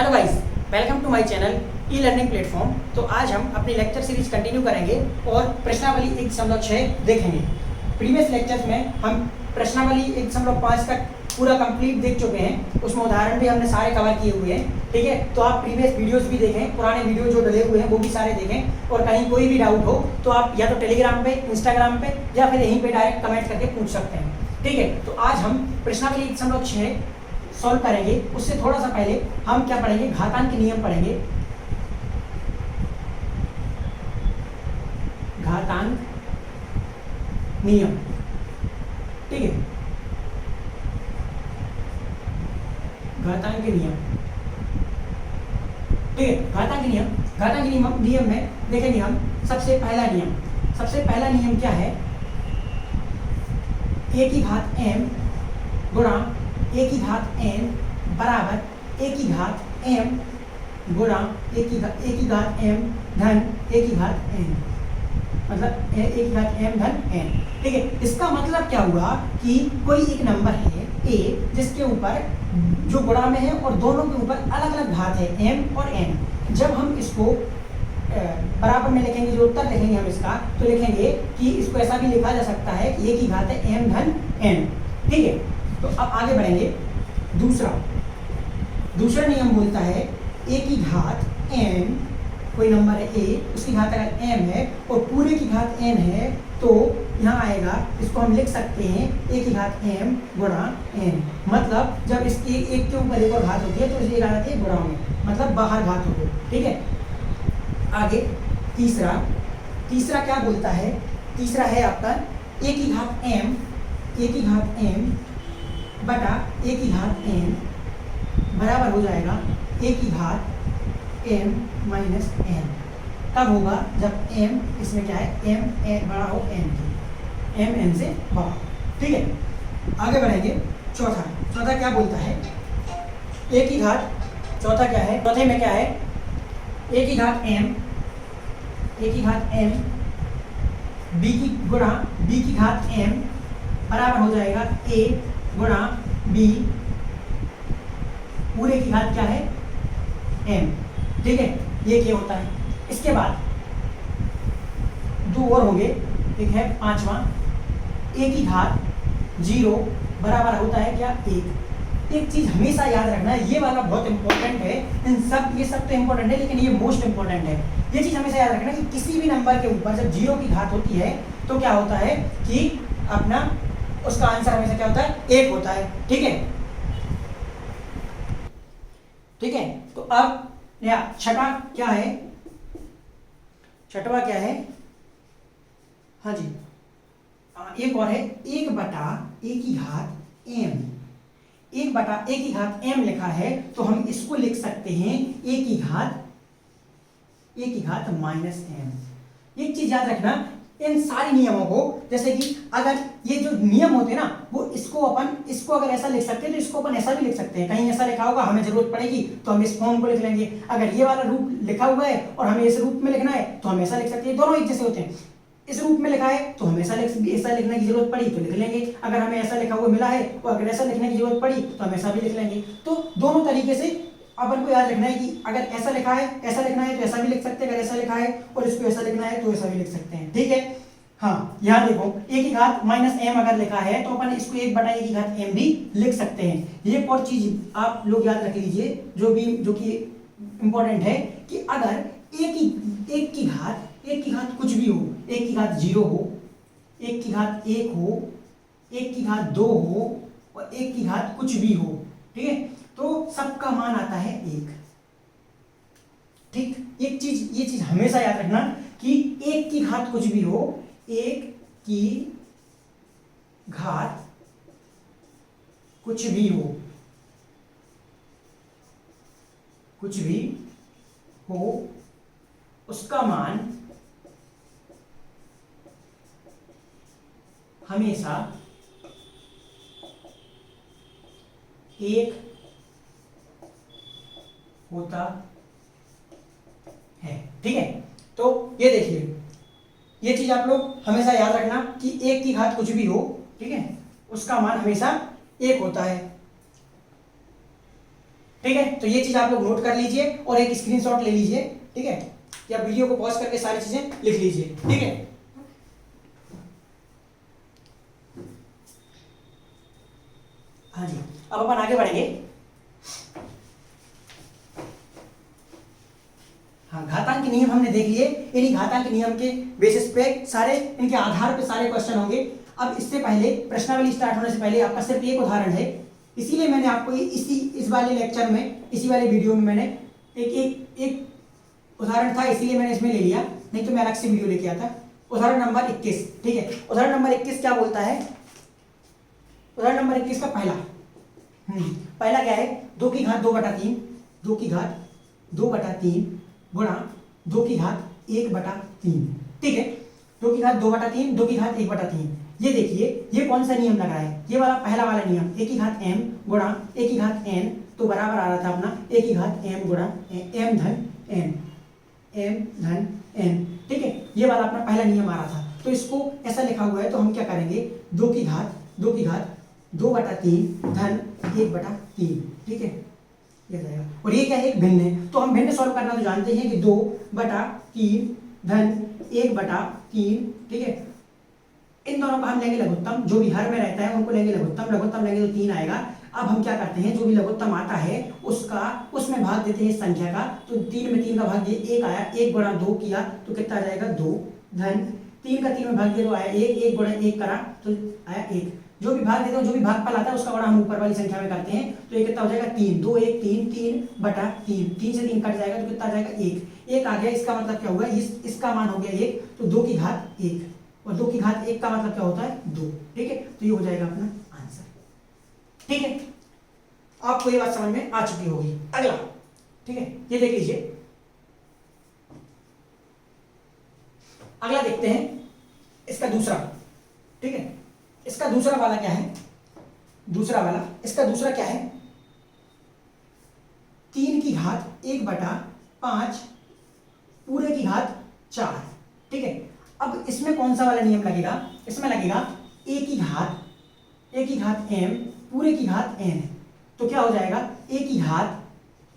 Hello guys, welcome to my channel e learning platform. तो आज हम अपनी लेक्चर सीरीज कंटिन्यू करेंगे और प्रश्नावली 1.6 देखेंगे। प्रीवियस लेक्चर्स में हम प्रश्नावली 1.5 तक पूरा कंप्लीट देख चुके हैं, उसमें उदाहरण भी हमने सारे कवर किए हुए हैं। ठीक है, तो आप प्रीवियस वीडियोस भी देखें, पुराने वीडियो जो डले हुए हैं वो भी सारे देखें, और कहीं कोई भी डाउट हो तो आप या तो टेलीग्राम पे, इंस्टाग्राम पे या फिर यहीं पे डायरेक्ट कमेंट करके पूछ सकते हैं। ठीक है, तो आज हम प्रश्नावली 1.6 सॉल्व करेंगे। उससे थोड़ा सा पहले हम क्या पढ़ेंगे, घातांक नियम पढ़ेंगे। घातांक नियम, ठीक है, घातांक नियम, ठीक है। घातांक नियम में देखेंगे हम सबसे पहला नियम क्या है, ए की घात m गुणा ए की घात n बराबर ए की घात m गुणा ए की घात m धन ए की घात n, मतलब ए की घात m धन n। ठीक है, इसका मतलब क्या हुआ कि कोई एक नंबर है a जिसके ऊपर जो गुणा में है और दोनों के ऊपर अलग अलग घात है m और n। जब हम इसको बराबर में लिखेंगे, जो उत्तर लिखेंगे हम इसका, तो लिखेंगे कि इसको ऐसा भी लिखा जा सकता है कि ए की घात है m धन n। ठीक है, तो अब आगे बढ़ेंगे। दूसरा नियम बोलता है a की घात n, कोई नंबर है a, उसकी घात अगर m है और पूरे की घात n है, तो यहाँ आएगा, इसको हम लिख सकते हैं a की घात m गुणा n। मतलब जब इसके एक के ऊपर एक और घात होती है तो इसलिए घात है गुणा में, मतलब बाहर घात होगी। ठीक है, आगे तीसरा क्या बोलता है, तीसरा है आपका a की घात m बटा a की घात n बराबर हो जाएगा a की घात m माइनस n। कब होगा, जब m इसमें क्या है, m बड़ा हो n की, m n से बड़ा। ठीक है, आगे बढ़ेंगे। चौथा क्या बोलता है, a की घात, चौथा क्या है, चौथे में क्या है, a की घात m b की घात m बराबर हो जाएगा a गुणा b पूरे की घात क्या है m। ठीक है, ये क्या होता है। इसके बाद दो और होंगे, एक है पांचवा, a की घात 0 बराबर होता है क्या, 1। एक चीज हमेशा याद रखना है, ये वाला बहुत इंपॉर्टेंट है, ये सब तो इंपॉर्टेंट है लेकिन ये मोस्ट इंपॉर्टेंट है। ये चीज हमेशा याद रखना कि किसी भी नंबर के ऊपर जब 0 की घात होती है तो क्या होता है कि अपना उसका आंसर हमेशा क्या होता है, 1 होता है। ठीक है, ठीक है। तो अब छठा क्या है, छठवा क्या है, हाँ जी, एक और है 1 बटा ए की घात m। 1 बटा ए की घात m लिखा है तो हम इसको लिख सकते हैं ए की घात माइनस m। एक चीज याद रखना, इन सारे नियमों को, जैसे कि अगर ये जो नियम होते हैं ना, वो इसको अगर ऐसा लिख सकते हैं तो इसको अपन ऐसा भी लिख सकते हैं। कहीं ऐसा लिखा होगा, हमें जरूरत पड़ेगी तो हम इस फॉर्म को लिख लेंगे। अगर ये वाला रूप लिखा हुआ है और हमें इस रूप में लिखना है तो हम ऐसा लिख सकते हैं, दोनों एक जैसे होते हैं। इस रूप में लिखा है तो हमें ऐसा लिखने की जरूरत पड़ी तो लिख लेंगे, अगर हमें ऐसा लिखा हुआ मिला है और अगर ऐसा लिखने की जरूरत पड़ी तो हम ऐसा भी लिख लेंगे। तो दोनों तरीके से अपन को याद रखना है कि अगर ऐसा लिखा है, ऐसा लिखना है तो ऐसा भी लिख सकते हैं, अगर ऐसा लिखा है और इसको ऐसा लिखना है तो ऐसा भी लिख सकते हैं। ठीक है, हाँ, यहाँ देखो ए की घात माइनस m अगर लिखा है तो अपन इसको 1 बटा ए की घात m भी लिख सकते हैं। ये एक और चीज आप लोग याद रख लीजिए जो कि इंपॉर्टेंट है, कि अगर एक की घात कुछ भी हो, एक की घात 0 हो, एक की घात 1 हो, एक की घात 2 हो और एक की घात कुछ भी हो, ठीक है, तो सबका मान आता है 1। ठीक, ये चीज हमेशा याद रखना कि एक की घात कुछ भी हो, एक की घात कुछ भी हो, उसका मान हमेशा 1 होता है। ठीक है, तो ये देखिए, ये चीज आप लोग हमेशा याद रखना कि एक की घात कुछ भी हो, ठीक है, उसका मान हमेशा 1 होता है। ठीक है, तो ये चीज आप लोग नोट कर लीजिए और एक स्क्रीनशॉट ले लीजिए। ठीक है, या वीडियो को पॉज करके सारी चीजें लिख लीजिए। ठीक है, हाँ जी, अब अपन आगे बढ़ेंगे। हाँ, घातांक नियम हमने देख लिए। इन्हीं घातांक नियम के बेसिस पे सारे, इनके आधार पे सारे क्वेश्चन होंगे। अब इससे पहले प्रश्नावली स्टार्ट होने से पहले आपका सिर्फ एक उदाहरण है, इसीलिए मैंने आपको इस वाले लेक्चर में, इसी वाले वीडियो में मैंने एक उदाहरण था, इसीलिए मैंने इसमें ले लिया, नहीं तो मैं अलग से वीडियो लेके आता। उदाहरण नंबर 21। ठीक है, उदाहरण नंबर 21 क्या बोलता है? उदाहरण नंबर 21 का पहला क्या है? 2 की घात 2/3, 2 की घात 2/3 गुणा 2 की घात 1/3। ठीक है, 2 की घात 2/3, 2 की घात 1/3। ये देखिए, ये कौन सा नियम लगा है? ये वाला पहला वाला नियम, a की घात m गुणा a की घात n, तो बराबर आ रहा था अपना a की घात m गुणा m धन n। ठीक है, ये वाला अपना पहला नियम आ रहा था। तो इसको ऐसा लिखा हुआ है, तो हम क्या करेंगे? 2 की घात 2/3 धन 1/3। ठीक है, ये जाएगा। और ये क्या है? एक भिन्न है, तो हम भिन्न सॉल्व करना तो जानते हैं कि 2/3 धन 1/3। ठीक है, इन दोनों का हम लेंगे लघुत्तम, जो भी हर में रहता है उनको लेंगे लघुत्तम। लघुत्तम लेंगे तो 3 आएगा। अब हम क्या करते हैं, जो भी लघुत्तम आता है उसमें भाग देते हैं इस संख्या का। तो 3 में 3 का भाग दिए 1 आया, 1 गुणा 2 किया तो कितना आ जाएगा? 2 धन 3 का 3 में भाग दिया तो आया 1, 1 गुणा 1 करा तो आया 1। जो भी भाग देते हैं, जो भी भागफल आता है उसका गुणा हम ऊपर वाली संख्या में करते हैं, तो ये कितना हो जाएगा? 3, 2 1 3, 3/3। 3 से 3 कट जाएगा तो कितना आ जाएगा? 1 आ गया। इसका मतलब क्या होगा? इसका मान हो गया 1, तो 2 की घात 1, और 2 की घात 1 का मतलब क्या होता है? 2। ठीक है, तो ये हो जाएगा अपना आंसर। ठीक है, आपको ये बात समझ में आ चुकी होगी। अगला, ठीक है, ये देख लीजिए। अगला देखते हैं इसका दूसरा। ठीक है, इसका दूसरा वाला क्या है? इसका दूसरा क्या है? 3 की घात 1/5 पूरे की घात 4। ठीक है, अब इसमें कौन सा वाला नियम लगेगा? इसमें लगेगा a की घात m पूरे की घात n। तो क्या हो जाएगा? a की घात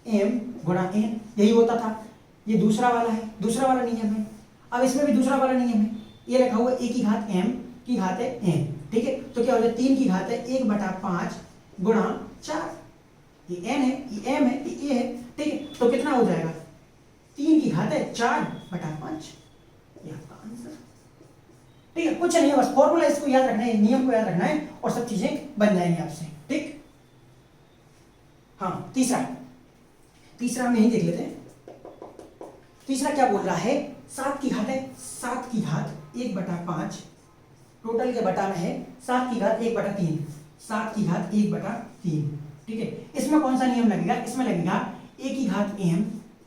m गुणा n, यही होता था। ये दूसरा वाला है, दूसरा वाला नियम है। अब इसमें भी दूसरा वाला नियम है, ये लिखा हुआ a की घात m की घात है n। ठीक है, तो क्या हो जाएगा? 3 की घात है 1/5 गुणा 4। ये n है, ये m है, ये a है। ठीक है, तो कितना हो जाएगा? 3 की घात है 4/5। ये आपका आंसर। ठीक है, कुछ नहीं है, बस फॉर्मूला इसको याद रखना है, नियम को याद रखना है और सब चीजें बन जाएंगी आपसे। ठीक, हाँ, तीसरा हम यही देख लेते हैं। तीसरा क्या बोल रहा है? 7 की घात है 7 की घात 1/5, टोटल के बटा में है 7 की घात 1/3, 7 की घात 1/3। ठीक है, इसमें कौन सा नियम लगेगा? इसमें लगेगा a की घात m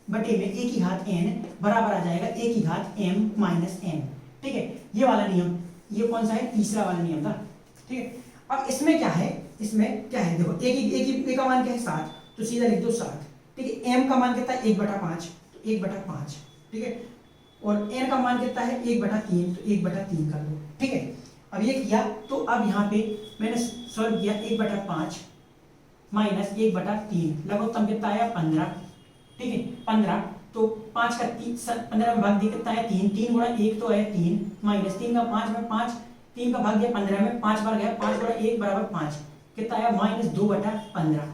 बटे में a की घात n बराबर आ जाएगा a की घात m माइनस n। ठीक है, ये वाला नियम, ये कौन सा है? तीसरा वाला नियम था। ठीक है, अब इसमें क्या है? देखो, a का मान क्या है? 7, तो सीधा लिख दो 7। ठीक है, m का मान कितना है? 1/5, तो 1/5। ठीक है, और n का मान कितना है? 1/3, तो 1/3 कर दो। ठीक है, अब ये किया तो अब यहाँ पे मैंने सॉल्व किया 1/5 माइनस 1/3, लघुत्तम कितना आया? 15। ठीक है, 15, तो 5 का 15 में भाग दिया कितना है? 3, 3 गुणा 1 तो है 3, माइनस 3 का 5 में 5, 3 का भाग दिया 15 में, 5 बार गया, 5 गुणा 1 बराबर 5, कितना आया? -2/15।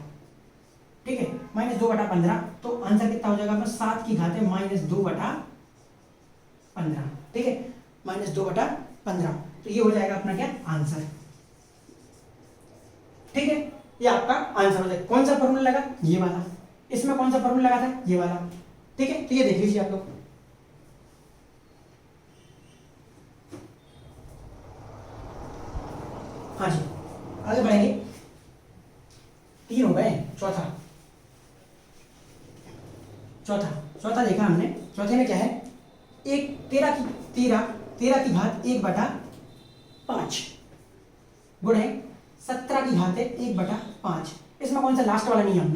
ठीक है, -2/15, तो आंसर कितना हो जाएगा? 7 की घात है -2/15। ठीक है, -2/15, तो ये हो जाएगा अपना क्या? आंसर। ठीक है, ये आपका आंसर हो जाएगा। कौन सा फॉर्मूला लगा? ये वाला। इसमें कौन सा फॉर्मूला लगा था? ये वाला। ठीक है, तो ये देख लीजिए आप लोग। हाँ जी, आगे बढ़ेंगे। 3 हो गए, चौथा देखा हमने। चौथे में क्या है? 13 की घात 1/5 गुणे 17 की घात है 1/5। इसमें कौन सा लास्ट वाला नियम?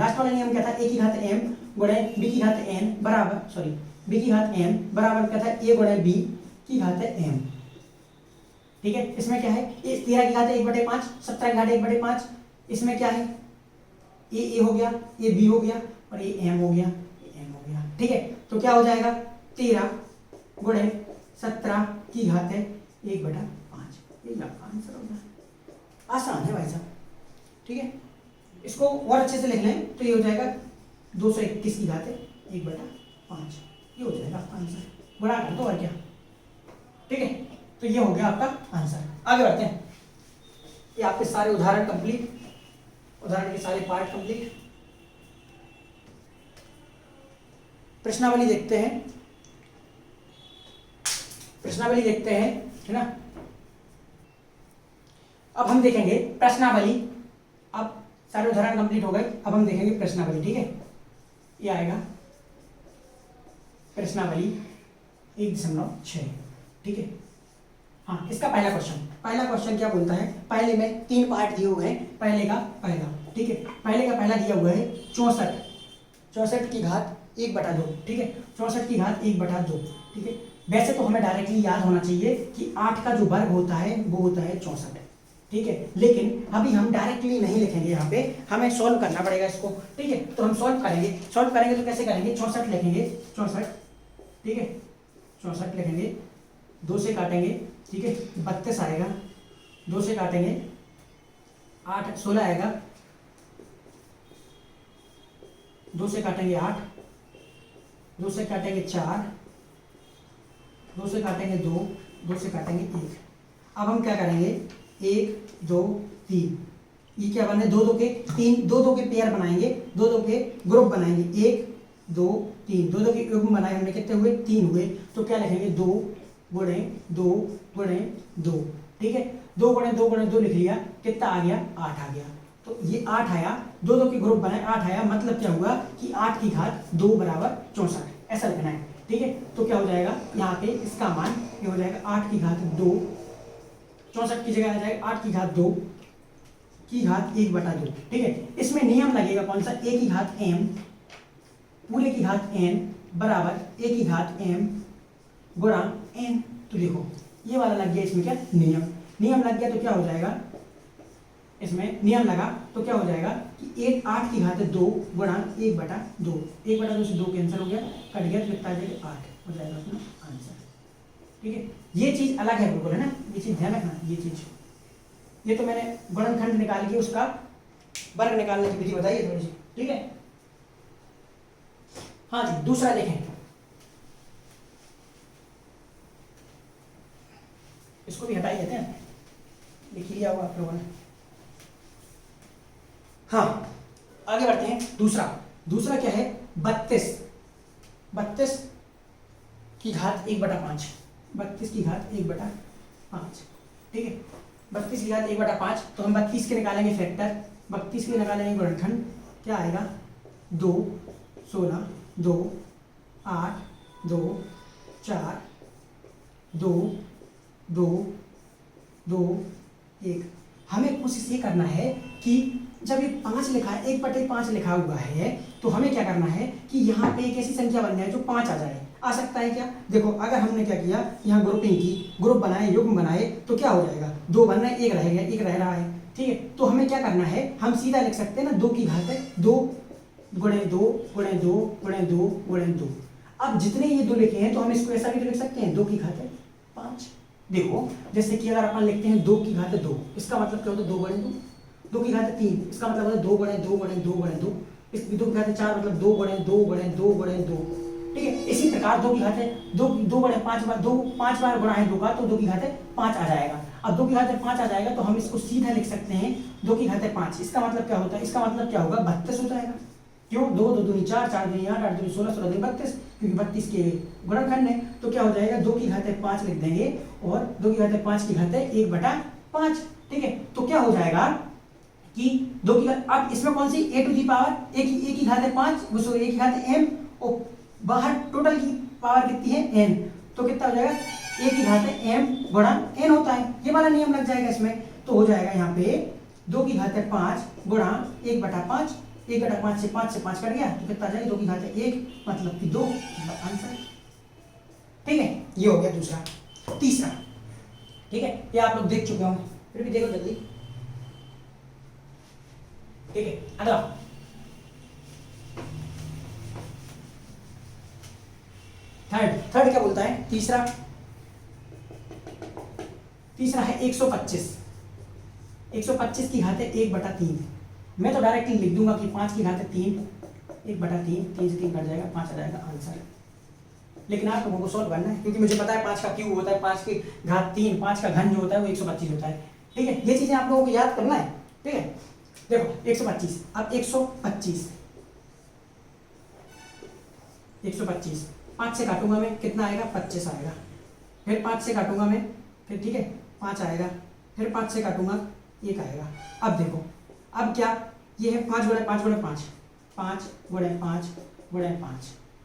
क्या था? a की घात m गुणे b की घात n बराबर क्या था? a गुणे b की घात है m। ठीक है, इसमें क्या है? 13 की घात है 1/5, 17 की घात 1/5। इसमें क्या है? ए हो गया, ये बी हो गया और ये एम हो गया, ये एम हो गया। ठीक है, तो क्या हो जाएगा 13 गुणे 17 की घात है 1/5, ये आपका आंसर हो गया। आसान है भाई साहब। ठीक है, इसको और अच्छे से लिख लें तो ये हो जाएगा 221 की घात है 1/5, ये हो जाएगा आपका आंसर। बड़ा कर दो और क्या। ठीक है, तो ये हो गया आपका आंसर। आगे बढ़ते हैं। ये आपके सारे उदाहरण कंप्लीट, उदाहरण के सारे पार्ट कंप्लीट। प्रश्नावली देखते हैं, प्रश्नावली देखते हैं, है ना। अब हम देखेंगे प्रश्नावली। अब सारे उदाहरण कंप्लीट हो गए, अब हम देखेंगे प्रश्नावली। ठीक है, ये आएगा प्रश्नावली 1.6। ठीक है, हाँ, इसका पहला क्वेश्चन क्या बोलता है। पहले में 3 पार्ट दिए हुए हैं। पहले का पहला, ठीक है, पहले का पहला दिया हुआ है 64 की घात 1/2। ठीक है, 64 की घात 1/2। ठीक है, वैसे तो हमें डायरेक्टली याद होना चाहिए कि 8 का जो वर्ग होता है वो होता है 64। ठीक है, लेकिन अभी हम डायरेक्टली नहीं लिखेंगे, यहाँ पे हमें सॉल्व करना पड़ेगा इसको। ठीक है, तो हम सॉल्व करेंगे तो कैसे करेंगे, 64 लिखेंगे, 64। ठीक है, 64 लिखेंगे, 2 से काटेंगे। ठीक है, 32 आएगा, 2 से काटेंगे 8, 16 आएगा, 2 से काटेंगे 8, 2 से काटेंगे 4, 2 से काटेंगे 2, 2 से काटेंगे 1। अब हम क्या करेंगे, 1 2 3, ये क्या बने 2 2 के 3, 2 2 के पेयर बनाएंगे, 2 2 के ग्रुप बनाएंगे। 1 2 3, 2 2 के युग्म बनाए हमने, कितने हुए 3 हुए। तो क्या लिखेंगे 2 गुणे 2 गुणे 2। ठीक है, 2 गुणे 2 गुणे 2 लिख लिया, कितना आ गया 8 आ गया। तो ये 8 आया, 2 2 के ग्रुप बनाए 8 आया, मतलब क्या हुआ कि 8 की घात 2 बराबर 64, ऐसा लिखना है। ठीक है, तो क्या हो जाएगा यहाँ पे इसका मान ये हो जाएगा 8 की घात 2, 64 की जगह आ जाएगा 8 की घात 2 की घात 1/2। ठीक है, इसमें नियम लगेगा कौन सा, a की घात m पूरे की घात n बराबर a की घात m गुणा n। तो देखो ये वाला लग गया इसमें क्या, नियम लग गया। तो क्या हो जाएगा, इसमें नियम लगा तो क्या हो जाएगा कि 8 की घात 2 गुणा 1/2, 1/2 से 2 कैंसिल हो गया, कट गया, तो कितना आ जाएगा 8 हो जाएगा अपना आंसर। ठीक है, ये चीज अलग है बिल्कुल, है ना, ये चीज ध्यान रखना। ये चीज, ये तो मैंने गुणनखंड निकाल के उसका वर्ग निकालने की विधि बताई है थोड़ी सी। ठीक है, हाँ जी, दूसरा देखें, इसको भी हटाई देते हैं, लिख लिया होगा आप लोगों ने। हाँ, आगे बढ़ते हैं। दूसरा क्या है, 32 की घात 1/5, 32 की घात 1/5। ठीक है, 32 की घात 1/5, तो हम 32 के निकालेंगे फैक्टर, 32 के निकालेंगे गुणनखंड, क्या आएगा 2 16 2 8 2 4 2 2 2 1। हमें कोशिश ये करना है कि जब ये 5 लिखा है, 1/5 लिखा हुआ है, तो हमें क्या करना है कि यहाँ पे एक ऐसी संख्या बन जाए जो 5 आ जाए। आ सकता है क्या, देखो अगर हमने क्या किया, यहाँ ग्रुपिंग की, ग्रुप बनाए, युग्म बनाए, तो क्या हो जाएगा 2 बन रहा है, 1 रह गया, 1 रह रहा है। ठीक है, तो हमें क्या करना है, हम सीधा लिख सकते हैं ना, 2 की घात 2 गुणे 2 गुणे 2 गुणे 2 गुणे 2। अब जितने ये 2 लिखे हैं तो हम इसको ऐसा भी तो लिख सकते हैं, 2 की घात 5। देखो जैसे कि अगर अपन लिखते हैं 2 की घात 2, इसका मतलब क्या होता है 2 गुणे 2, 2 की घात 3, इसका मतलब होता है 2 गुणे 2 गुणे 2 गुणे 2, इस 2 की घात 4 मतलब 2 गुणे 2 गुणे 2 गुणे 2। ठीक है, इसी प्रकार 2 की घात 2 गुणे 5 बार 2, 5 बार गुणा है 2 का, तो 2 की घात 5 आ जाएगा। अब 2 की घात 5 आ जाएगा तो हम इसको सीधा लिख सकते हैं 2 की घात 5। इसका मतलब क्या होता है, इसका मतलब क्या होगा 32 हो जाएगा। क्यों, 2 2 दूनी 4 4 दूनी 8 8 दूनी 16 16 दूनी 32, क्योंकि 32 के गुणनखंड है। तो क्या हो जाएगा 2 की घात 5 लिख देंगे और 2 की घात 5 की घात 1/5। ठीक है, तो क्या हो जाएगा कि 2 की घात, अब इसमें कौन सी a to the power a की घात 5, सॉरी a की घात m, और बाहर टोटल की पावर कितनी है n, तो कितना हो जाएगा a की घात m गुणा n होता है। ये वाला नियम लग जाएगा इसमें, तो हो जाएगा यहाँ पे 2 की घात 5 गुणा 1/5, 1/5 से 5 कट गया, तो कितना आ जाएगा 2 की घात 1 मतलब कि 2 आंसर। ठीक है, ये हो गया दूसरा। तीसरा, ठीक है, ये आप लोग देख चुके होंगे, फिर भी देखो जल्दी। ठीक है, अगला थर्ड क्या बोलता है, तीसरा है 125। 125 की घात है 1/3। मैं तो डायरेक्टली लिख दूंगा कि 5 की घात है 3, 1/3, 3 से 3 कट जाएगा, 5 आ जाएगा आंसर। लेकिन आप लोगों को सॉल्व करना है, क्योंकि मुझे पता है 5 का क्यूब होता है 5 की घात 3, 5 का घन जो होता है वो 125 होता है। ठीक है, ये चीजें आप लोगों को याद करना है। ठीक है, देखो 125, अब 125 5 से काटूंगा मैं, कितना आएगा, 25 आएगा। फिर 5 से काटूंगा मैं, फिर ठीक है 5 आएगा। फिर 5 से काटूंगा 1 आएगा। अब देखो, अब क्या, ये है 5 गुणा 5 गुणा 5, 5 गुणा 5 गुणा 5।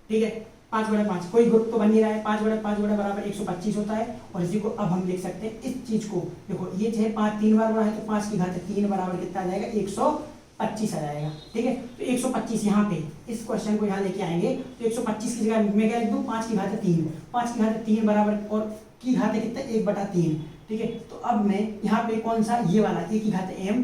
ठीक है, 5 गुणा 5, कोई ग्रुप तो बन नहीं रहा है। 5 गुणा 5 गुणा बराबर 125 होता है। और इसी को अब हम लिख सकते हैं, इस चीज को देखो, ये जो है 5 3 बार गुणा है तो 5 की घात 3 बराबर कितना आ जाएगा, 125 आ जाएगा। ठीक है, तो 125 यहाँ पे इस क्वेश्चन को यहाँ लेके आएंगे तो 125 की जगह मैं क्या लिख दूँ, 5 की घात 3, 5 की घात 3 बराबर, और की घात कितना, 1/3। ठीक है, तो अब मैं यहाँ पे कौन सा, ये वाला a की घात m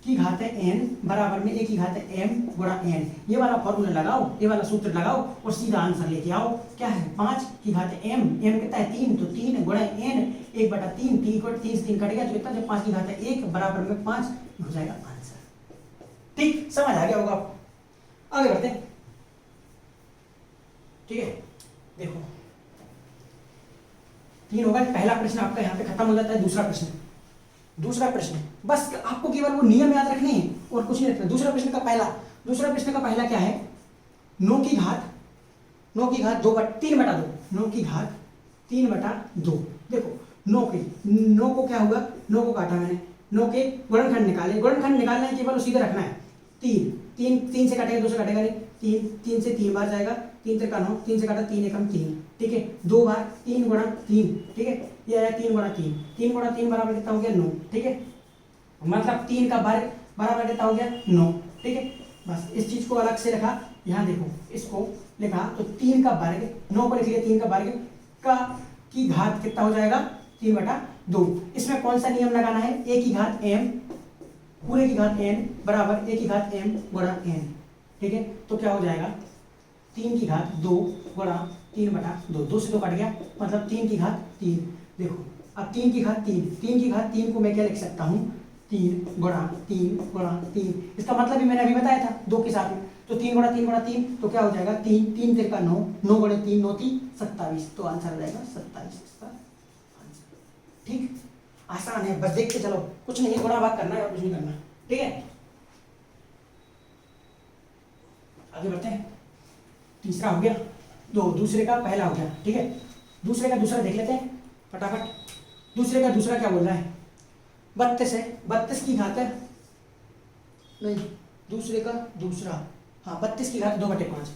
की घात n बराबर में a की घात m गुणा n, ये वाला फॉर्मूला लगाओ, ये वाला सूत्र लगाओ और सीधा आंसर लेके आओ। क्या है, 5 की घात m कितना है 3, तो 3 गुणा n 1/3, 3 से 3 कट गया तो कितना, जब 5 की घात 1 बराबर में 5 हो जाएगा आंसर। ठीक, समझ आ गया होगा। आगे बढ़ते हैं। ठीक है, देखो 3 होगा, पहला प्रश्न आपका यहाँ पे खत्म हो जाता है। दूसरा प्रश्न बस आपको केवल वो नियम याद रखने हैं और कुछ नहीं रखना। दूसरा प्रश्न का पहला क्या है, 9 की घात 2 3/2, 9 की घात 3/2। देखो 9 को क्या होगा, 9 को काटा मैंने, 9 के गुणनखंड निकालना है, केवल सीधे रखना है। 3 से काटेगा, 2 से काटेगा नहीं, 3 से 3 बार जाएगा, 3 3 9, 3 से काटा 3 एकम 3। ठीक है, 2 बार 3 गुणा 3। ठीक है, ये आया 3 गुणा 3, 3 गुणा 3 बराबर कितना हो गया, 9। ठीक है, मतलब 3 का वर्ग बराबर कितना हो गया, 9। ठीक है, बस इस चीज को अलग से रखा, यहाँ देखो इसको लिखा तो 3 का वर्ग, 9 को लिख लिया, 3 का वर्ग का की घात कितना हो जाएगा, 3/2। इसमें कौन सा नियम लगाना है, a की घात m पूरे की घात n बराबर a की घात m गुणा n। ठीक है, तो क्या हो जाएगा, 3 की घात 2 गुणा 3/2, 2 से 2 कट गया, मतलब 3 की घात 3। देखो अब 3 की घात 3 को मैं क्या लिख सकता हूँ, 3 गुणा 3 गुणा 3। इसका मतलब भी मैंने अभी बताया था 2 के साथ में, तो 3 गुणा 3 गुणा 3, तो क्या हो जाएगा, 3 3 3 का 9, 9 गुणे 3 9 3 27, तो आंसर आ जाएगा 27 इसका आंसर। ठीक, आसान है, बस देखते चलो, कुछ नहीं गुणा भाग करना है और कुछ नहीं करना। ठीक है, आगे बढ़ते हैं। तीसरा हो गया, दूसरे का पहला हो गया। ठीक है, दूसरे का दूसरा देख लेते हैं फटाफट। दूसरे का दूसरा क्या बोल रहा है, 32 है, 32 की घात है, नहीं दूसरे का दूसरा, हाँ 32 की घात 2/5,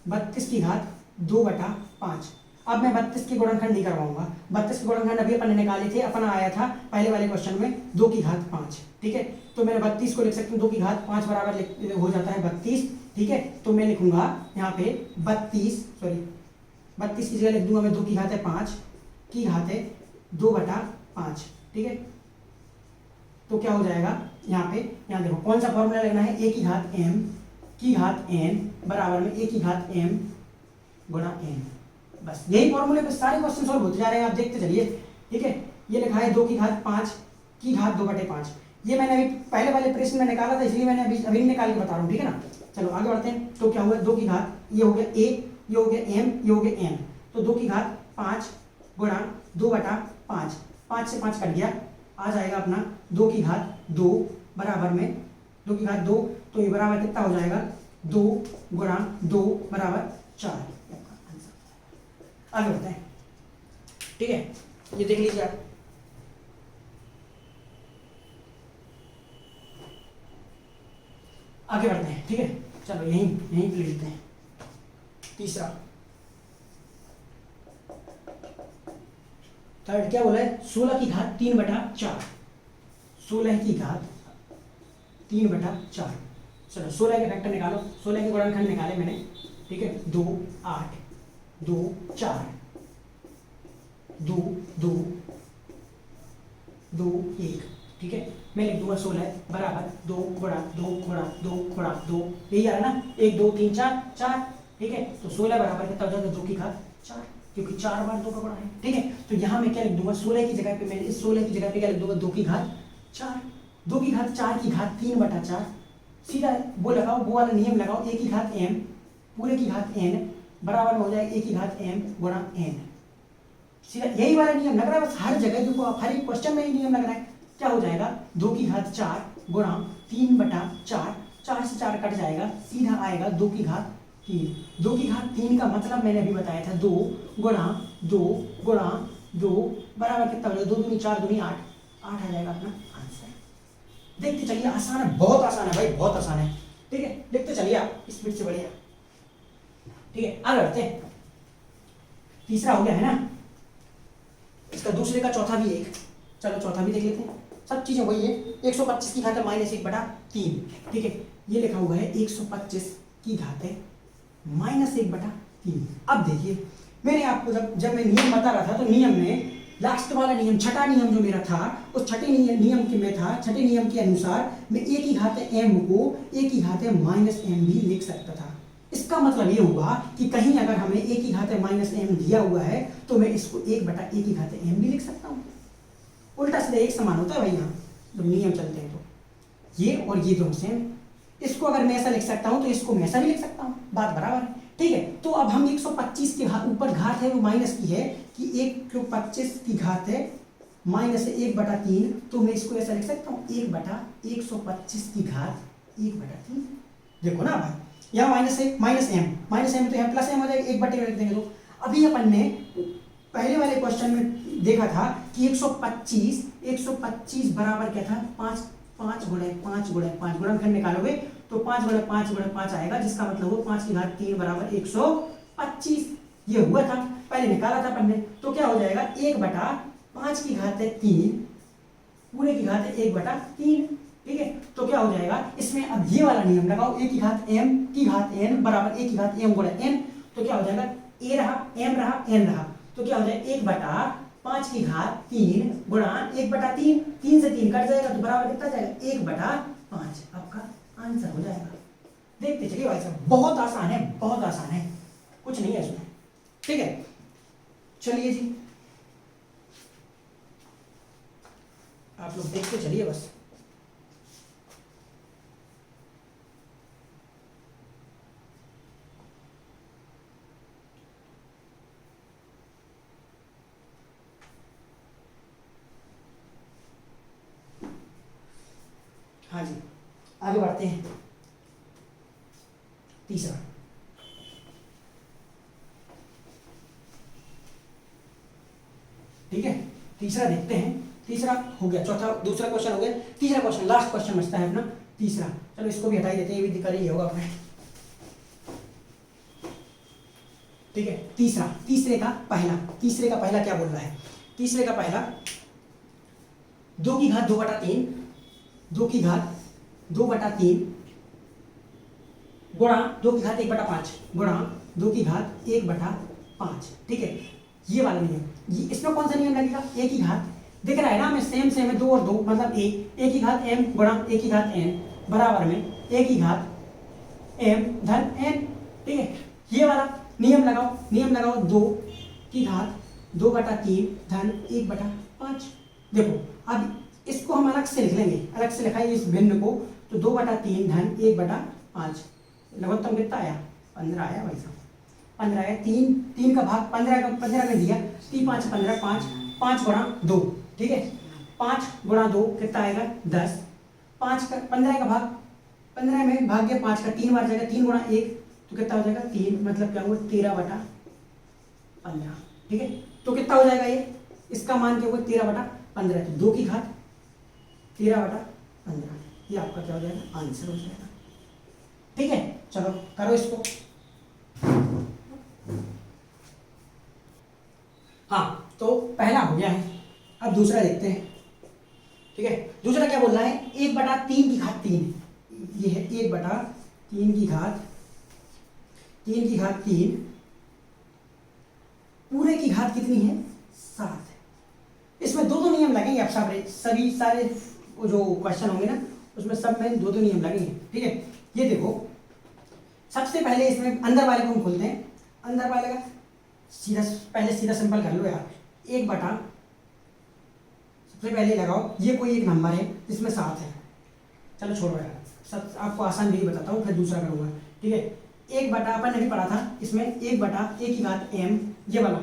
32 की घात 2/5। अब मैं 32 के गुणनखंड नहीं करवाऊंगा, 32 के गुणनखंड अभी अपन ने निकाले थे, अपना आया था पहले वाले क्वेश्चन में 2 की घात 5। ठीक है, तो मैंने 32 को लिख सकती हूँ, 2 की घात 5 बराबर हो जाता है 32। ठीक है, तो मैं लिखूंगा यहाँ पे 32 की जगह लिख दूंगा मैं 2 की घात है 5 की घात है 2/5। ठीक है, तो क्या हो जाएगा यहाँ पे, यहाँ देखो कौन सा फॉर्मूला लेना है, a की घात m की घात n बराबर में a की घात m गुणा n। बस यही फॉर्मूले पे सारे क्वेश्चन सॉल्व होते जा रहे हैं, आप देखते चलिए। ठीक है, ये लिखा है 2 की घात 5 की घात 2/5, ये मैंने अभी पहले वाले प्रश्न में निकाला था, इसलिए मैंने अभी निकाल के बता रहा हूँ। ठीक है ना, चलो आगे बढ़ते हैं। तो क्या हुआ, 2 की घात, ये हो गया a, ये हो गया m, ये हो गया n, तो 2 की घात 5 गुणा 2/5, 5 से 5 कट गया, आ जाएगा अपना 2 की घात 2 बराबर में 2 की घात 2, तो ये बराबर कितना हो जाएगा, 2 गुणा 2 बराबर 4। आगे बढ़ते हैं। ठीक है, ये देख लीजिए आप, आगे बढ़ते हैं। ठीक है, चलो यहीं लिख लेते हैं। तीसरा, थर्ड क्या बोला है, 16 की घात 3/4, 16 की घात 3/4। चलो 16 के फैक्टर निकालो, 16 के गुणनखंड निकाले मैंने। ठीक है, 2 8 2 4 2 2 2 1। ठीक है, मैं लिख दूंगा 16 बराबर 2 गुणा 2 गुणा 2 गुणा 2, यही आ रहा है ना, 1 2 3 4 4। ठीक है, तो 16 बराबर कितना हो जाएगा, 2 की घात 4। क्योंकि 4 बार 2 का गुणा है, ठीक है। तो यहाँ मैं क्या लिख दूंगा, 16 की जगह पे मैं इस 16 की जगह पे क्या लिख दूंगा, 2 की घात 4, 2 की घात 4 की घात 3/4, सीधा वो लगाओ, वो वाला नियम लगाओ, a की घात m पूरे की घात n बराबर में हो जाएगा a की घात m गुणा n। सीधा यही वाला नियम लग रहा है, बस हर जगह देखो आप, हर एक क्वेश्चन में ये नियम लग रहा है। क्या हो जाएगा, 2 की घात 4 गुणा 3/4, 4 से 4 कट जाएगा, सीधा आएगा 2 की घात 3। 2 की घात 3 का मतलब मैंने अभी बताया था, 2 गुणा 2 गुणा 2 बराबर कितना हो जाएगा, 2 दूनी 4 दूनी 8, 8 आ जाएगा अपना आंसर। देखते चलिए, आसान है, बहुत आसान है भाई, बहुत आसान है, ठीक है। देखते चलिए आप स्पीड से, बढ़िया, ठीक है। आगे बढ़ते हैं, तीसरा हो गया है ना, इसका दूसरे का चौथा भी एक, चलो चौथा भी देख लेते हैं। सब चीजें वही है, 125 की घात -1/3, ठीक है। ये लिखा हुआ है 125 की घात -1/3। अब देखिए, मैंने आपको जब मैं नियम बता रहा था, तो नियम में लास्ट वाला नियम, छठा नियम जो मेरा था, उस छठे नियम के में था, छठे नियम के अनुसार मैं a की घात m को a की घात -m भी लिख सकता था। इसका मतलब ये हुआ कि कहीं अगर हमें a की घात -m दिया हुआ है, तो मैं इसको 1/a की घात m भी लिख सकता हूँ। उल्टा सीधा एक समान होता है भाई, यहाँ जब नियम चलते हैं तो ये और ये दोनों सेम। इसको अगर मैं ऐसा लिख सकता हूँ, तो इसको मैं ऐसा भी लिख सकता हूँ, बात बराबर है, ठीक है। तो अब हम 125 के ऊपर घात है वो माइनस की है, कि 125 की घात है -1/3, तो मैं इसको ऐसा लिख सकता हूँ 1/125 की घात 1/3। देखो ना भाई, यहाँ माइनस है, माइनस एम तो यहाँ प्लस एम हो जाएगा, 1/3 रख देंगे। तो अभी अपन ने पहले वाले क्वेश्चन में देखा था कि 125 बराबर क्या था, 5 गुणे 5 गुणनखंड निकालोगे तो 5 गुणे 5 आएगा, जिसका मतलब हो 5 की घात 3 बराबर 125। ये हुआ था, पहले निकाला था अपन ने। तो क्या हो जाएगा, 1/5 की घात 3 पूरे की घात 1/3, ठीक है। तो क्या हो जाएगा, इसमें अब ये वाला नियम लगाओ, a की घात m की घात n बराबर a की घात m गुणा n। तो क्या हो जाएगा, a रहा, m रहा, n रहा, तो क्या हो जाएगा 1/5 की घात 3 गुणा 1/3, 3 से 3 कट जाएगा, तो बराबर कितना जाएगा, 1/5 आपका आंसर हो जाएगा। देखते चलिए भाई साहब, बहुत आसान है, बहुत आसान है, कुछ नहीं है इसमें, ठीक है। चलिए जी, आप लोग देखते चलिए बस। हाँ जी, आगे बढ़ते हैं। तीसरा, ठीक है, तीसरा देखते हैं। तीसरा हो गया, चौथा दूसरा क्वेश्चन हो गया, तीसरा क्वेश्चन, लास्ट क्वेश्चन बचता है अपना तीसरा। चलो इसको भी हटा ही देते हैं, ये भी दिक्कत ही होगा अपने, ठीक है। तीसरे का पहला क्या बोल रहा है, तीसरे का पहला 2 की घात 2/3, 2 की घात 2/3 गुणा 2 की घात 1/5 गुणा 2 की घात 1/5, ठीक है। ये वाला नियम, ये इसमें कौन सा नियम लगेगा, a की घात, दिख रहा है ना, हमें सेम है, 2 और 2 मतलब a की घात m गुणा a की घात n बराबर में a की घात m धन n, ठीक है। ये वाला नियम लगाओ 2 की घात 2/3 धन 1/5। देखो अब इसको हम अलग से लिख लेंगे, अलग से लिखाइए इस भिन्न को, तो 2/3 धन 1/5, लघुत्तम कितना आया, 15 आया भाई साहब, 15 है, 3 का भाग 15 में दिया, 3 5 15, 5 गुणा 2, ठीक है, 5 गुणा 2 कितना आएगा 10, 5 का 15 का भाग 15 में भाग गया 5 का 3 बार जाएगा, 3 गुणा 1 तो कितना हो जाएगा 3, मतलब क्या हुआ 13/15, ठीक है। तो कितना हो जाएगा ये, इसका मान क्या होगा 13/15, तो 2 की घात 13/15, ये आपका क्या हो जाएगा, आंसर हो जाएगा, ठीक है। चलो करो इसको, हाँ तो पहला हो गया है, अब दूसरा देखते हैं, ठीक है। दूसरा क्या बोल रहा है, 1/3 की घात 3, ये है 1/3 की घात 3 पूरे की घात कितनी है 7। इसमें दो नियम लगेंगे, आप सभी सारे जो क्वेश्चन होंगे ना, उसमें सब में 2 नियम लगेंगे, ठीक है। ये देखो, सबसे पहले इसमें अंदर वाले को हम खोलते हैं, अंदर वाले का सीधा, पहले सीधा सिंपल कर लो यार, 1/, सबसे पहले लगाओ ये कोई एक नंबर है जिसमें 7 है, चलो छोड़ो यार, सब आपको आसान भी बताता हूँ, फिर दूसरा करूँगा, ठीक है। 1/, अपन ने भी पढ़ा था इसमें 1/(a)m, ये वाला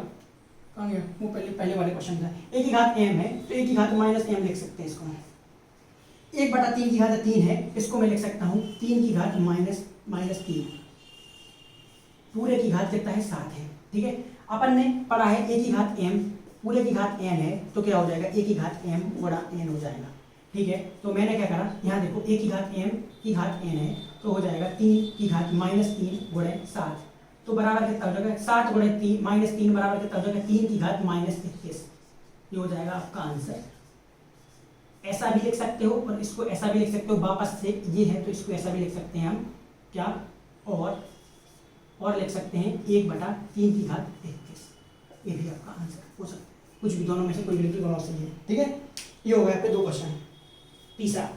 कहाँ गया, वो पहले वाले क्वेश्चन था, 1/m है तो 1/-m लिख सकते हैं इसको। 1/3 है, इसको मैं लिख सकता हूँ 3 पूरे की घात कितना है, 7 है, ठीक है। अपन ने पढ़ा है 1/m पूरे की घात n है तो क्या हो जाएगा, 1/m गुणा n हो जाएगा, ठीक है। तो मैंने क्या करा, यहाँ देखो 1/m की घात n है तो हो जाएगा 3 गुणे 7, तो बराबर कितना हो जाएगा, 7 गुणे 3 बराबर कितना हो जाएगा, 3 ये हो जाएगा आपका आंसर। ऐसा भी लिख सकते हो और इसको ऐसा भी लिख सकते हो, वापस से ये है तो इसको ऐसा भी लिख सकते हैं हम, क्या, और लिख सकते हैं 1/3 ये भी आपका आंसर हो सकता है, कुछ भी दोनों में से कोई बिल्कुल गलत सही है, ठीक है। ये हो गया आपके 2 क्वेश्चन। तीसरा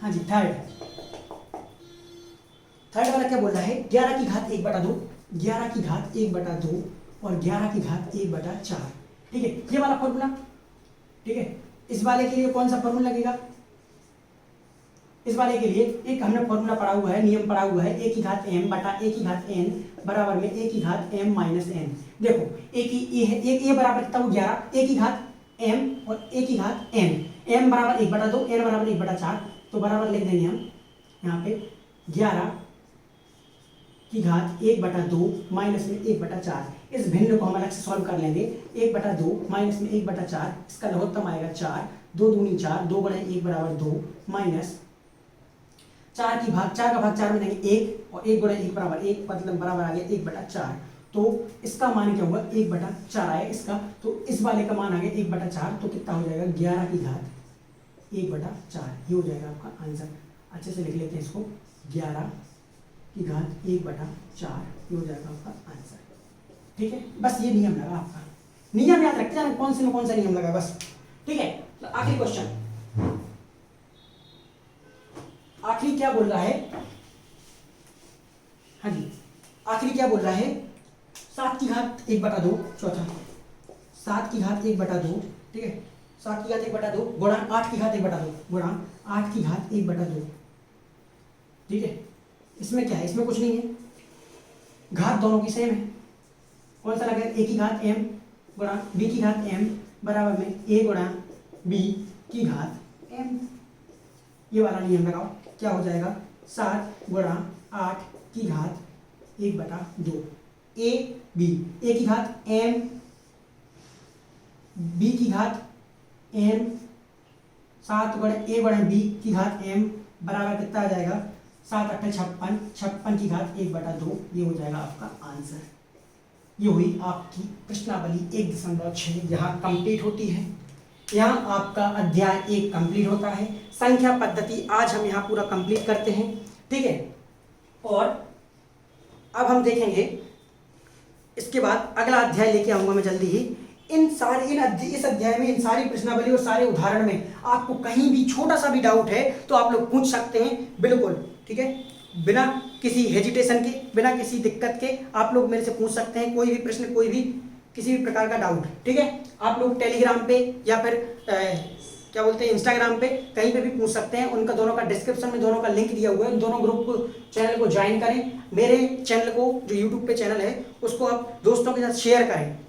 हाँ जी, थर्ड वाला क्या बोल रहा है, 11 की घात 1/2, 11 की घात 1/2 और 11 की घात 1/4, ठीक है, ये वाला फॉर्मूला, ठीक है। इस वाले के लिए कौन सा फॉर्मूला लगेगा, इस वाले के लिए एक हमने फॉर्मूला पढ़ा हुआ है, नियम पढ़ा हुआ है, a/m/a/n बराबर में a/m-n। देखो एक ये बराबर कितना, वो 11, a/m और a/n, m बराबर 1/2, n बराबर 1/4, तो बराबर लिख देंगे हम यहाँ पे 11 की घात 1/2 माइनस में 1/4। इस भिन्न को हम अलग से सॉल्व कर लेंगे, 1/2 माइनस में 1/4, इसका लघुत्तम आएगा 4, 2 दूनी 4, 2 गुणे 1 बराबर 2, माइनस 4 का भाग 4 में देंगे 1 और 1 गुणे 1 बराबर 1, मतलब बराबर आ गया 1/4। तो इसका मान क्या होगा, 1/4 आया इसका, तो इस वाले का मान आ गया 1/4, तो कितना हो जाएगा 11 की घात 1/4, ये हो जाएगा आपका आंसर। अच्छे से लिख लेते हैं इसको, 11 की घात 1/4, ये हो जाएगा आपका आंसर, ठीक है। बस ये नियम लगा आपका, नियम याद रखते जाना कौन से में कौन सा नियम लगा, बस, ठीक है। तो आखिरी क्वेश्चन, आखिरी क्या बोल रहा है, हाँ जी, आखिरी क्या बोल रहा है, 7 की घात 1/2, चौथा 7 की घात 1/2, ठीक है, 7 की घात 1/2 गुणा 8 की घात 1/2 गुणा 8 की घात 1/2, ठीक है। इसमें क्या है, इसमें कुछ नहीं है, घात दोनों की सेम है, कौन सा लगा, a की घात m गुणा b की घात m बराबर में a गुणा b की घात m, ये वाला नियम लगाओ, क्या हो जाएगा, 7 गुणा 8 की घात 1/2, a की घात m, b की घात m, 7 गुणा a गुणा b की घात m बराबर कितना आ जाएगा, 7 8 56, 56 की घात 1/2, ये हो जाएगा आपका आंसर। ये हुई आपकी प्रश्नावली 1.6, यहाँ कंप्लीट होती है, यहाँ आपका अध्याय 1 कंप्लीट होता है। संख्या पद्धति आज हम यहाँ पूरा कंप्लीट करते हैं, ठीक है। और अब हम देखेंगे, इसके बाद अगला अध्याय लेके आऊंगा मैं जल्दी ही। इस अध्याय में इन सारी प्रश्नावली और सारे उदाहरण में आपको कहीं भी छोटा सा भी डाउट है तो आप लोग पूछ सकते हैं, बिल्कुल, ठीक है, बिना किसी हेजिटेशन के, बिना किसी दिक्कत के आप लोग मेरे से पूछ सकते हैं कोई भी प्रश्न, कोई भी किसी भी प्रकार का डाउट, ठीक है। आप लोग टेलीग्राम पे या फिर क्या बोलते हैं, इंस्टाग्राम पे कहीं पे भी पूछ सकते हैं, उनका दोनों का डिस्क्रिप्शन में दोनों का लिंक दिया हुआ है, दोनों ग्रुप को, चैनल को ज्वाइन करें, मेरे चैनल को जो यूट्यूब पे चैनल है उसको आप दोस्तों के साथ शेयर करें,